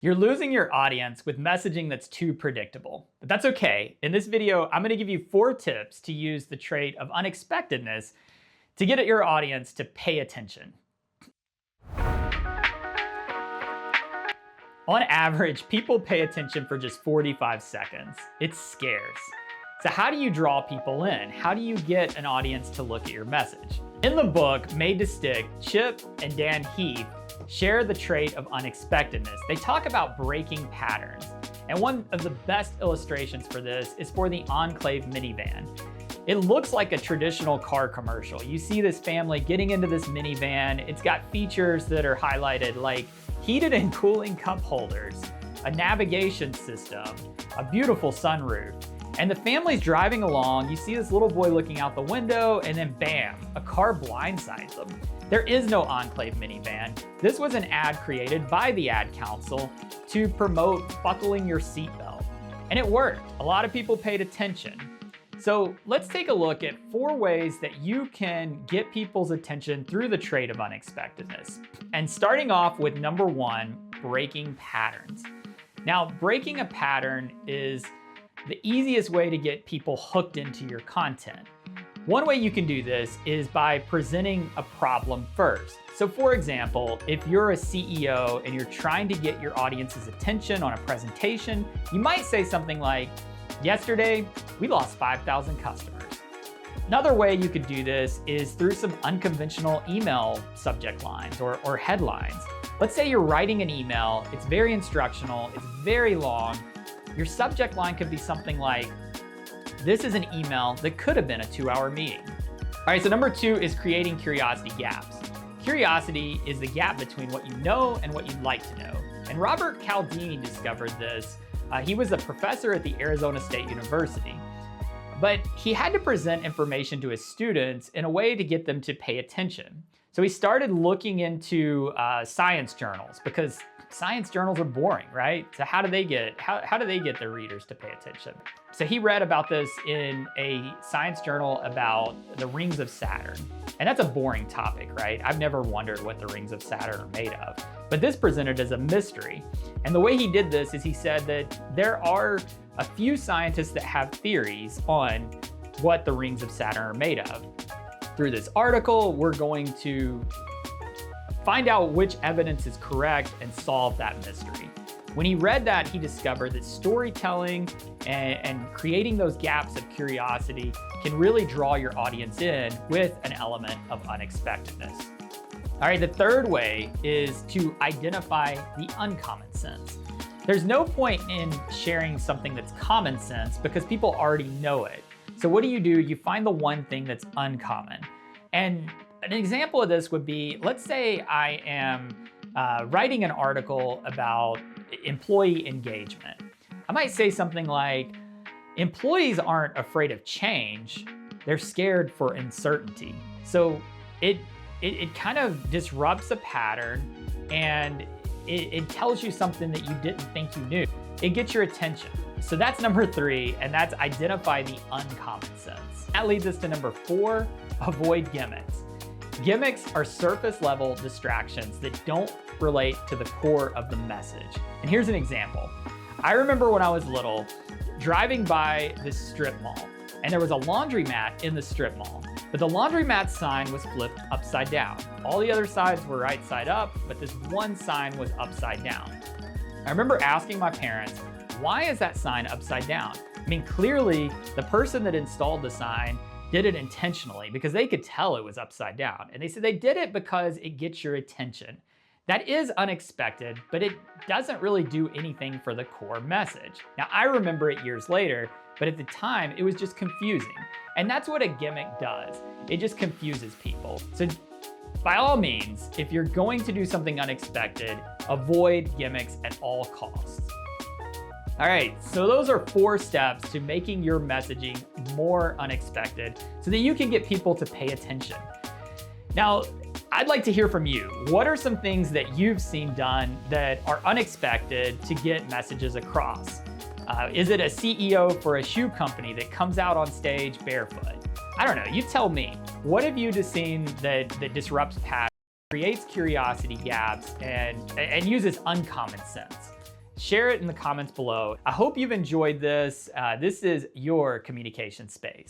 You're losing your audience with messaging that's too predictable. But that's okay. In this video, I'm going to give you 4 tips to use the trait of unexpectedness to get at your audience to pay attention. On average, people pay attention for just 45 seconds. It's scarce. So how do you draw people in? How do you get an audience to look at your message? In the book, Made to Stick, Chip and Dan Heath share the trait of unexpectedness. They talk about breaking patterns. And one of the best illustrations for this is for the Enclave minivan. It looks like a traditional car commercial. You see this family getting into this minivan. It's got features that are highlighted like heated and cooling cup holders, a navigation system, a beautiful sunroof. And the family's driving along, you see this little boy looking out the window, and then bam, a car blindsides them. There is no Enclave minivan. This was an ad created by the Ad Council to promote buckling your seatbelt. And it worked. A lot of people paid attention. So let's take a look at 4 ways that you can get people's attention through the trait of unexpectedness. And starting off with number 1, breaking patterns. Now, breaking a pattern is the easiest way to get people hooked into your content. One way you can do this is by presenting a problem first. So for example, if you're a CEO and you're trying to get your audience's attention on a presentation, you might say something like, "Yesterday, we lost 5,000 customers." Another way you could do this is through some unconventional email subject lines or headlines. Let's say you're writing an email, it's very instructional, it's very long. Your subject line could be something like, "This is an email that could have been a 2-hour meeting." All right, so number 2 is creating curiosity gaps. Curiosity is the gap between what you know and what you'd like to know. And Robert Cialdini discovered this. He was a professor at the Arizona State University. But he had to present information to his students in a way to get them to pay attention. So he started looking into science journals because science journals are boring, right? So how do they get their readers to pay attention? So he read about this in a science journal about the rings of Saturn. And that's a boring topic, right? I've never wondered what the rings of Saturn are made of. But this presented as a mystery. And the way he did this is he said that there are a few scientists that have theories on what the rings of Saturn are made of. Through this article, we're going to find out which evidence is correct and solve that mystery. When he read that, he discovered that storytelling and creating those gaps of curiosity can really draw your audience in with an element of unexpectedness. All right, the third way is to identify the uncommon sense. There's no point in sharing something that's common sense because people already know it. So what do? You find the one thing that's uncommon. And an example of this would be, let's say I am writing an article about employee engagement. I might say something like, "Employees aren't afraid of change, they're scared for uncertainty." So it kind of disrupts a pattern and it tells you something that you didn't think you knew. It gets your attention. So that's number 3, and that's identify the uncommon sense. That leads us to number 4, avoid gimmicks. Gimmicks are surface level distractions that don't relate to the core of the message. And here's an example. I remember when I was little, driving by this strip mall, and there was a laundromat in the strip mall, but the laundromat sign was flipped upside down. All the other sides were right side up, but this one sign was upside down. I remember asking my parents, why is that sign upside down? I mean, clearly the person that installed the sign did it intentionally because they could tell it was upside down. And they said they did it because it gets your attention. That is unexpected, but it doesn't really do anything for the core message. Now, I remember it years later, but at the time it was just confusing. And that's what a gimmick does. It just confuses people. So by all means, if you're going to do something unexpected, avoid gimmicks at all costs. All right, so those are 4 steps to making your messaging more unexpected so that you can get people to pay attention. Now, I'd like to hear from you. What are some things that you've seen done that are unexpected to get messages across? Is it a CEO for a shoe company that comes out on stage barefoot? I don't know, you tell me. What have you just seen that disrupts patterns, creates curiosity gaps, and uses uncommon sense? share it in the comments below. I hope you've enjoyed this. This is your communication space.